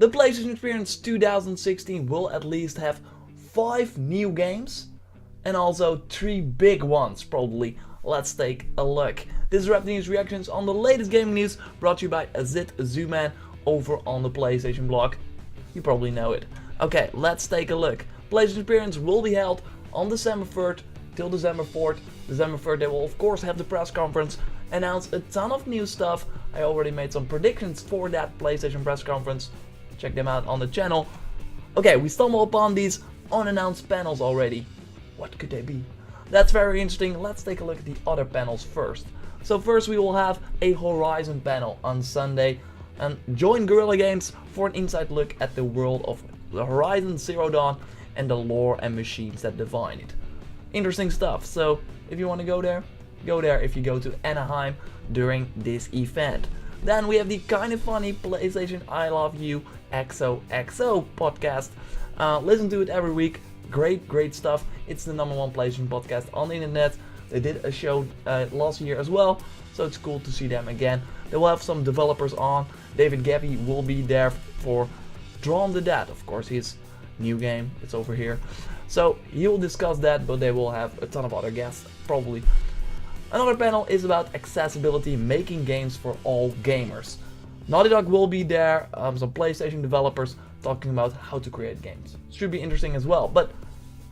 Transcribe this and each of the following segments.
The PlayStation Experience 2016 will at least have 5 new games and also 3 big ones probably. Let's take a look. This is Rap News reactions on the latest gaming news, brought to you by Azit Zuman over on the PlayStation blog. You probably know it. Okay, let's take a look. PlayStation Experience will be held on December 3rd till December 4th. December 3rd they will of course have the press conference, announce a ton of new stuff. I already made some predictions for that PlayStation press conference. Check them out on the channel. Okay, we stumbled upon these unannounced panels already. What could they be? That's very interesting. Let's take a look at the other panels first. So first we will have a Horizon panel on Sunday, and join Guerrilla Games for an inside look at the world of the Horizon Zero Dawn and the lore and machines that define it. Interesting stuff. So if you want to go there if you go to Anaheim during this event. Then we have the kind of funny PlayStation I Love You XOXO podcast. Listen to it every week. Great stuff. It's the #1 PlayStation podcast on the internet. They did a show last year as well, so it's cool to see them again. They will have some developers on. David Gabby will be there for Drawn to Dead. Of course, his new game. It's over here. So he will discuss that, but they will have a ton of other guests probably. Another panel is about accessibility, making games for all gamers. Naughty Dog will be there, some PlayStation developers talking about how to create games. Should be interesting as well, but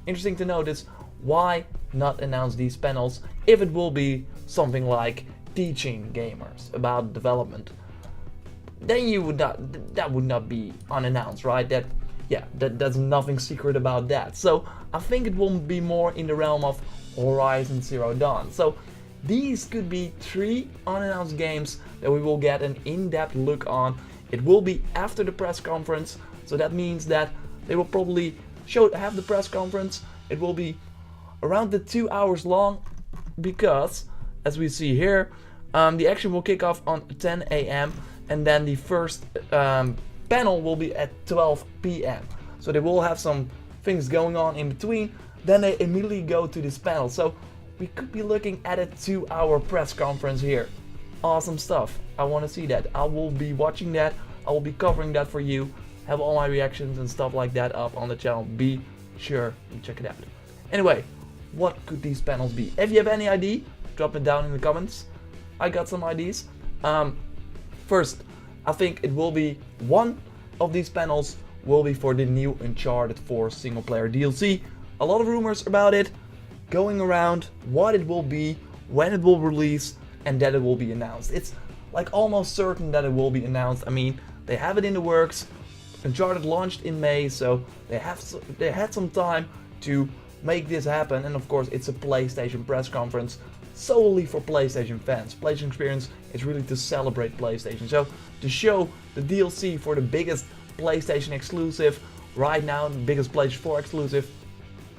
interesting to notice, why not announce these panels if it will be something like teaching gamers about development? Then that would not be unannounced, right? That's nothing secret about that. So I think it will be more in the realm of Horizon Zero Dawn. So these could be 3 unannounced games that we will get an in-depth look on. It will be after the press conference, so that means that they will probably have the press conference. It will be around the 2 hours long, because as we see here, the action will kick off on 10 AM and then the first panel will be at 12 PM. So they will have some things going on in between, then they immediately go to this panel. So we could be looking at a 2-hour press conference here. Awesome stuff. I want to see that. I will be watching that. I will be covering that for you. Have all my reactions and stuff like that up on the channel. Be sure to check it out. Anyway, what could these panels be? If you have any idea, drop it down in the comments. I got some ideas. First, I think it will be one of these panels will be for the new Uncharted 4 single player DLC. A lot of rumors about it going around, what it will be, when it will release, and that it will be announced. It's like almost certain that it will be announced. I mean, they have it in the works. Uncharted launched in May, so they had some time to make this happen. And of course, it's a PlayStation press conference solely for PlayStation fans. PlayStation Experience is really to celebrate PlayStation. So to show the DLC for the biggest PlayStation exclusive right now, the biggest PlayStation 4 exclusive,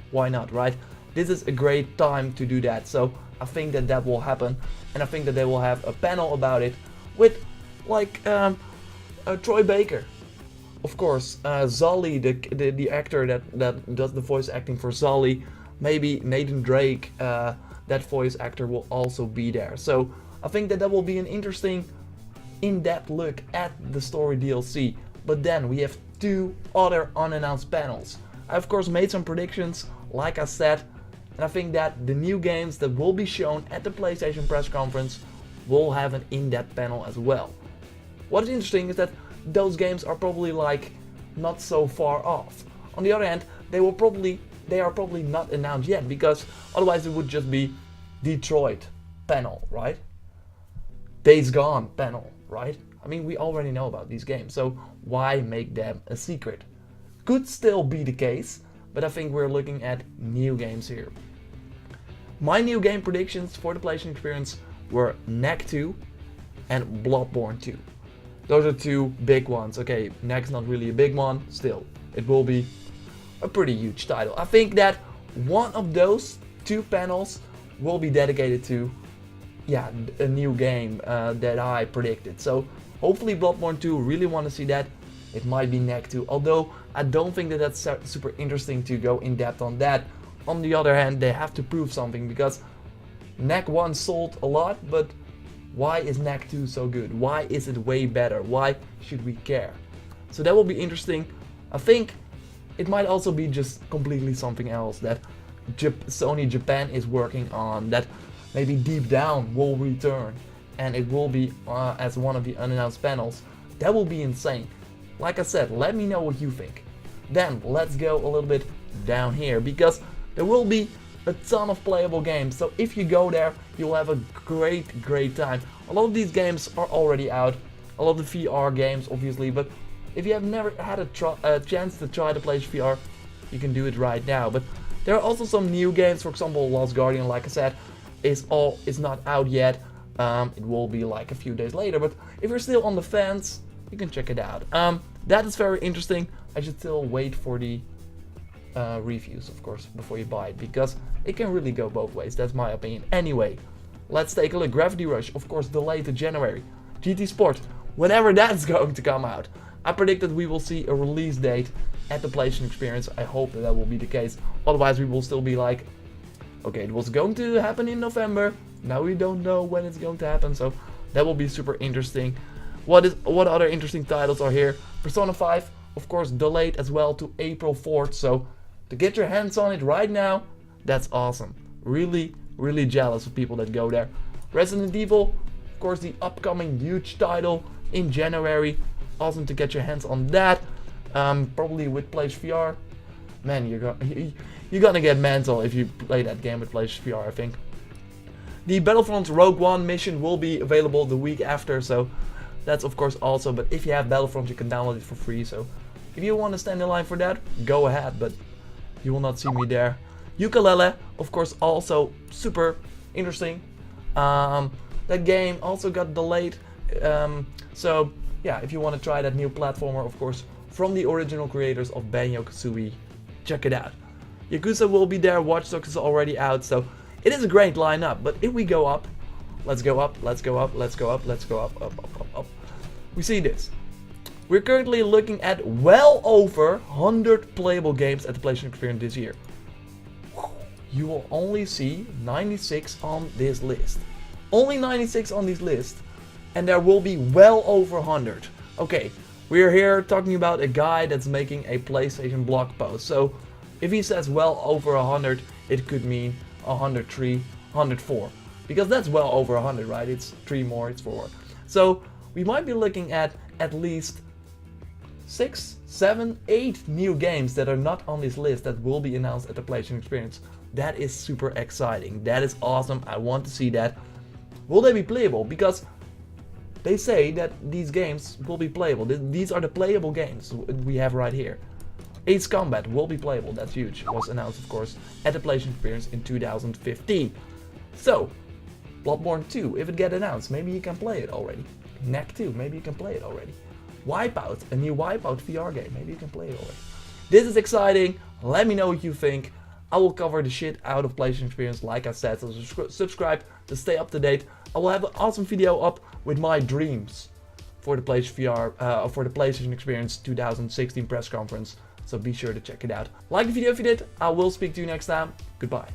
why not, right? This is a great time to do that. So I think that will happen, and I think that they will have a panel about it with like Troy Baker. Of course, Zully, the actor that does the voice acting for Zully, maybe Nathan Drake, that voice actor will also be there. So I think that will be an interesting in-depth look at the story DLC. But then we have 2 other unannounced panels. I of course made some predictions, like I said, and I think that the new games that will be shown at the PlayStation press conference will have an in-depth panel as well. What is interesting is that those games are probably like not so far off. On the other hand, they are probably not announced yet, because otherwise it would just be Detroit panel, right? Days Gone panel, right? I mean, we already know about these games, so why make them a secret? Could still be the case, but I think we're looking at new games here. My new game predictions for the PlayStation Experience were Knack 2 and Bloodborne 2. Those are 2 big ones. Okay, Knack's not really a big one, still, it will be a pretty huge title. I think that one of those 2 panels will be dedicated to, a new game that I predicted. So hopefully Bloodborne 2, really want to see that. It might be Knack 2, although I don't think that that's super interesting to go in depth on that. On the other hand, they have to prove something, because Knack 1 sold a lot, but why is Knack 2 so good? Why is it way better? Why should we care? So that will be interesting. I think it might also be just completely something else that Sony Japan is working on, that maybe deep down will return and it will be as one of the unannounced panels. That will be insane. Like I said, let me know what you think. Then let's go a little bit down here, because there will be a ton of playable games. So if you go there, you'll have a great time. A lot of these games are already out. A lot of the VR games, obviously, but if you have never had a chance to try the PlayStation VR, you can do it right now. But there are also some new games. For example, Lost Guardian, like I said, is not out yet. It will be like a few days later. But if you're still on the fence, you can check it out. That is very interesting. I should still wait for the reviews, of course, before you buy it, because it can really go both ways. That's my opinion. Anyway, let's take a look. Gravity Rush, of course, delayed to January. GT Sport, whenever that's going to come out. I predict that we will see a release date at the PlayStation Experience. I hope that will be the case. Otherwise, we will still be like, okay, it was going to happen in November. Now we don't know when it's going to happen. So that will be super interesting. What other interesting titles are here? Persona 5, of course, delayed as well to April 4th. So to get your hands on it right now, that's awesome. Really jealous of people that go there. Resident Evil, of course, the upcoming huge title in January. Awesome to get your hands on that. Probably with PlayStation VR. Man, you're gonna get mental if you play that game with PlayStation VR, I think. The Battlefront Rogue One mission will be available the week after, so that's of course also. But if you have Battlefront, you can download it for free. So if you want to stand in line for that, go ahead. But you will not see me there. Ukulele, of course, also super interesting. That game also got delayed. So yeah, if you want to try that new platformer, of course, from the original creators of Banjo-Kazooie, check it out. Yakuza will be there. Watch Dogs is already out, so it is a great lineup. But if we go up, let's go up, let's go up, let's go up, let's go up, up. We see this. We're currently looking at well over 100 playable games at the PlayStation Experience this year. You will only see 96 on this list. Only 96 on this list. And there will be well over 100. Okay, we're here talking about a guy that's making a PlayStation blog post. So if he says well over 100, it could mean 103, 104. Because that's well over 100, right? It's 3 more, it's 4. So we might be looking at least 6, 7, 8 new games that are not on this list that will be announced at the PlayStation Experience. That is super exciting. That is awesome. I want to see that. Will they be playable? Because they say that these games will be playable. These are the playable games we have right here. Ace Combat will be playable. That's huge. It was announced, of course, at the PlayStation Experience in 2015. So, Bloodborne 2, if it gets announced, maybe you can play it already. Knack 2, maybe you can play it already. Wipeout, a new Wipeout VR game, maybe you can play it already. This is exciting. Let me know what you think. I will cover the shit out of PlayStation Experience, like I said, so subscribe to stay up to date. I will have an awesome video up with my dreams for the PlayStation VR, for the PlayStation Experience 2016 press conference. So be sure to check it out. Like the video if you did. I will speak to you next time. Goodbye.